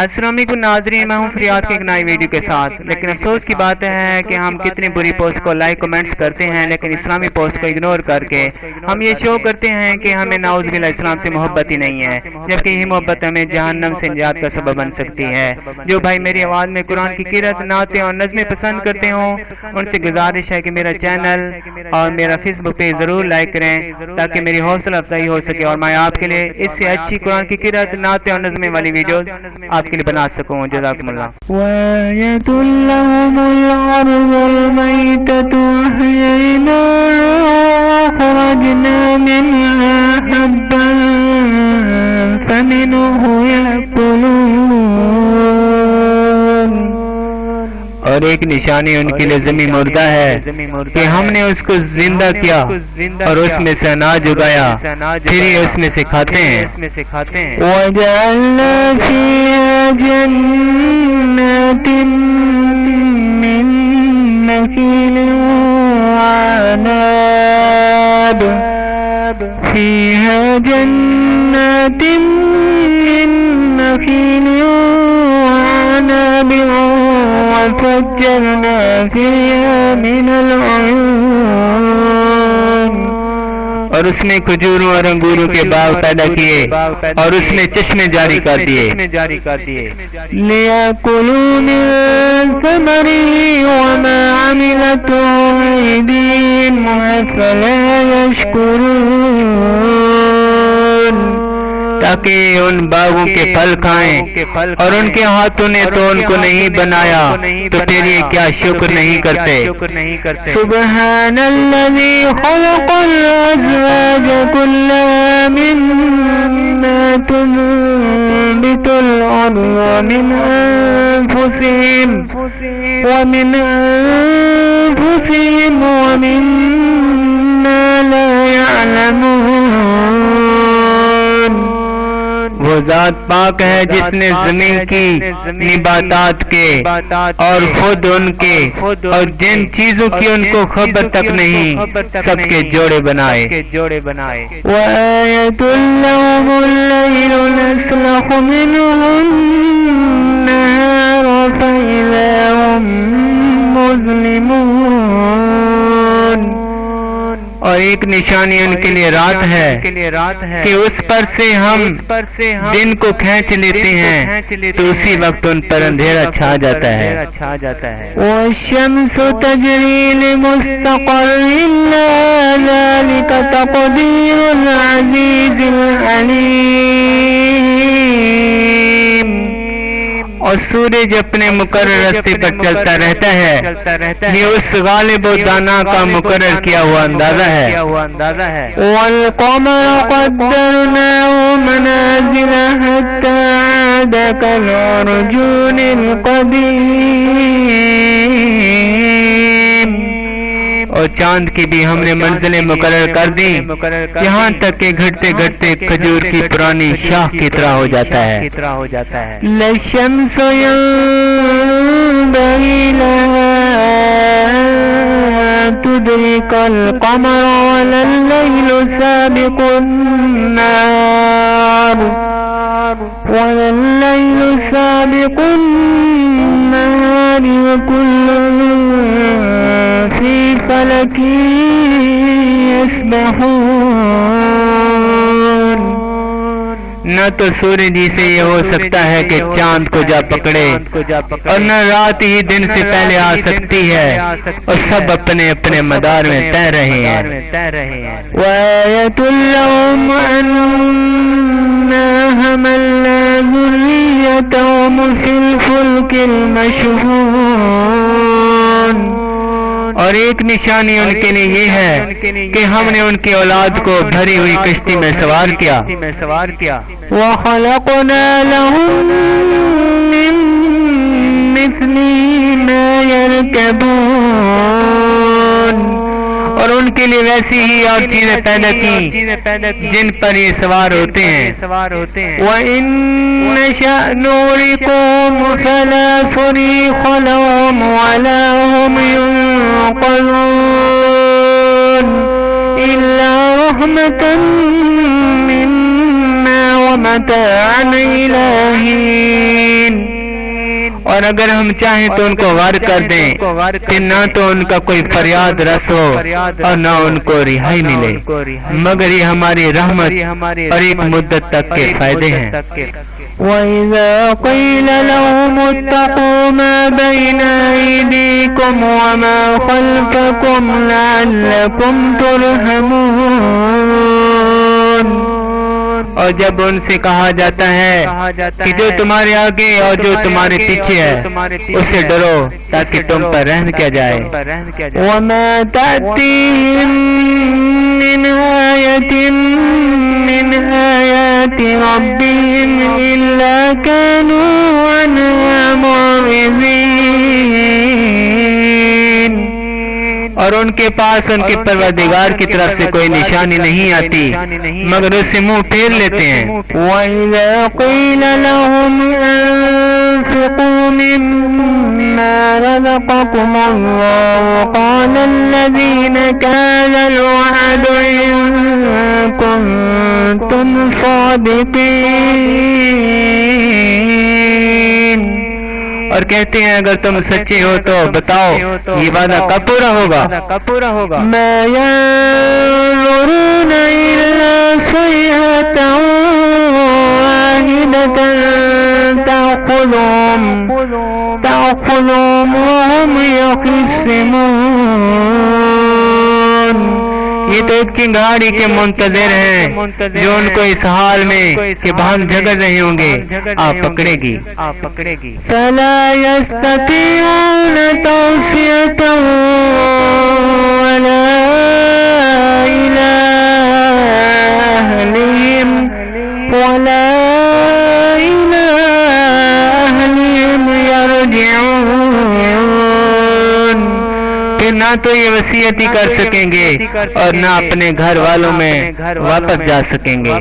السلام علیکم ناظرین، میں ہوں فریاد کے ایک نئی ویڈیو کے ساتھ۔ لیکن افسوس کی بات ہے کہ ہم کتنی بری پوسٹ کو لائک کمنٹس کرتے ہیں، لیکن اسلامی پوسٹ کو اگنور کر کے ہم یہ شو کرتے ہیں کہ ہمیں نعوذ باللہ اسلام سے محبت ہی نہیں ہے، جبکہ یہ محبت ہمیں جہنم سے نجات کا سبب بن سکتی ہے۔ جو بھائی میری آواز میں قرآن کی قرأت، نعتیں اور نظمیں پسند کرتے ہوں، ان سے گزارش ہے کہ میرا چینل اور میرا فیس بک پیج ضرور لائک کریں تاکہ میری حوصلہ افزائی ہو سکے اور میں آپ کے لیے اس سے اچھی قرآن کی قرأت، نعتیں اور نظمیں والی ویڈیوز آپ کے لیے بنا سکوں۔ جزاکم اللہ۔ وآية لهم الأرض الميتة أحييناها وأخرجنا منها حبا فمنه يأكلون۔ اور ایک نشانی ان کے لیے زمین مردہ ہے کہ ہم نے اس کو زندہ کیا اور اس میں سے اناج اگایا، پھر یہ اس میں سے کھاتے ہیں۔ وجعلنا فيها جنات من نخيل وعناب فيها جنات من نخيل وعناب وفجرنا فيها من العيون۔ اور اس میں کھجوروں اور انگوروں کے باغ پیدا کیے اور اس میں چشمے جاری کر دیے۔ لِيَأْكُلُوا مِن ثَمَرِهِ وَمَا عَمِلَتْهُ أَيْدِيهِمْ أَفَلَا يَشْكُرُونَ۔ تاکہ ان باغوں کے پھل کھائیں، اور ان کے ہاتھوں نے تو ان کو نہیں بنایا، تو پھر یہ کیا شکر نہیں کرتے۔ سبحان الذي خلق الأزواج كلها مما تنبت الأرض ومن أنفسهم ومما لا يعلمون۔ وہ ذات پاک ہے جس نے زمین کی نباتات کے اور خود ان کے اور جن چیزوں کی ان کو خبر تک نہیں، سب کے جوڑے بنائے۔ وآية لهم الليل نسلخ منه النهار فإذا هم مظلمون۔ اور ایک نشانی ان کے لیے رات ہے کہ اس پر سے ہم دن کو کھینچ لیتے ہیں تو اسی وقت ان پر اندھیرا چھا جاتا ہے۔ والشمس تجري لمستقر لها ذلك تقدير العزيز العليم۔ اور سورج اپنے مقرر راستے پر چلتا رہتا ہے، یہ اس غالب و دانا کا مقرر کیا ہوا اندازہ ہے۔ والقمر قدرناه منازل حتى عاد كالعرجون القديم۔ اور چاند کی بھی ہم نے منزلیں مقرر کر دی، یہاں تک کہ گھٹتے گھٹتے کھجور کی پرانی شاخ کی طرح ہو جاتا ہے۔ لا الشمس ينبغي لها أن تدرك القمر ولا الليل سابق النهار وكل في فلك يسبحون۔ نہ تو سورج ہی سے یہ ہو سکتا ہے کہ چاند کو جا پکڑے، اور نہ رات ہی دن سے پہلے آ سکتی ہے، اور سب اپنے اپنے مدار میں تیر رہے ہیں۔ وآية لهم أنا حملنا ذريتهم في الفلك المشحون۔ اور ایک نشانی ان کے لیے یہ ہے کہ ہم نے ان کی اولاد کو بھری ہوئی کشتی میں سوار کیا۔ وَخَلَقْنَا لَهُم مِّن مِّثْلِهِ مَا يَرْكَبُونَ۔ اور ان کے لیے ویسی ہی اور چیزیں پیدا کی جن پر یہ سوار ہوتے ہیں۔ وَإِن نَّشَأْ نُغْرِقْهُمْ فَلَا صَرِيخَ لَهُمْ وَلَا هُمْ يُنقَذُونَ إِلَّا رَحْمَةً مِّنَّا وَمَتَاعًا إِلَىٰ حِينٍ۔ اور اگر ہم چاہیں تو ان کو غار کر دیں کہ نہ تو ان کا کوئی فریاد رس ہو اور نہ ان کو رہائی ملے، مگر یہ ہماری رحمت اور ایک مدت تک کے فائدے ہیں۔ وَإِذَا قِيلَ لَهُمُ اتَّقُوا مَا بَيْنَ أَيْدِيكُمْ وَمَا خَلْفَكُمْ لَعَلَّكُمْ تُرْحَمُونَ، اور جب ان سے کہا جاتا ہے کہ جو تمہارے آگے اور جو تمہارے پیچھے ہے اسے ڈرو تاکہ تم پر رحم کیا جائے۔ وَمَا تَأْتِيهِم مِّنْ آيَةٍ مِّنْ آيَاتِ رَبِّهِمْ إِلَّا كَانُوا عَنْهَا مُعْرِضِينَ، اور ان کے پاس ان کے پروردگار کی طرف سے کوئی نشانی نہیں آتی مگر اس سے منہ پھیر لیتے ہیں۔ وَإِذَا قِيلَ لَهُمْ أَنفِقُوا مِمَّا رَزَقَكُمُ اللَّهُ قَالَ الَّذِينَ كَانَ الْوَعْدُ إِن كُنتُمْ صَادِقِينَ، اور کہتے ہیں اگر تم سچے ہو تو بتاؤ یہ وعدہ کب پورا ہوگا؟ مَا يَنظُرُونَ إِلَّا صَيْحَةً وَاحِدَةً تَأْخُذُهُمْ وَهُمْ يَخِصِّمُونَ، یہ تو ایک چنگاڑی کے منتظر ہیں جو ان کو اس حال میں کہ ہم جھگڑ رہے ہوں گے آپ پکڑے گی۔ فَلَا يَسْتَطِيعُونَ تَوْصِيَةً وَلَا إِلَىٰ أَهْلِهِمْ يَرْجِعُونَ، پھر نہ تو یہ وصیت ہی کر سکیں گے اور نہ اپنے گھر والوں میں واپس جا سکیں گے۔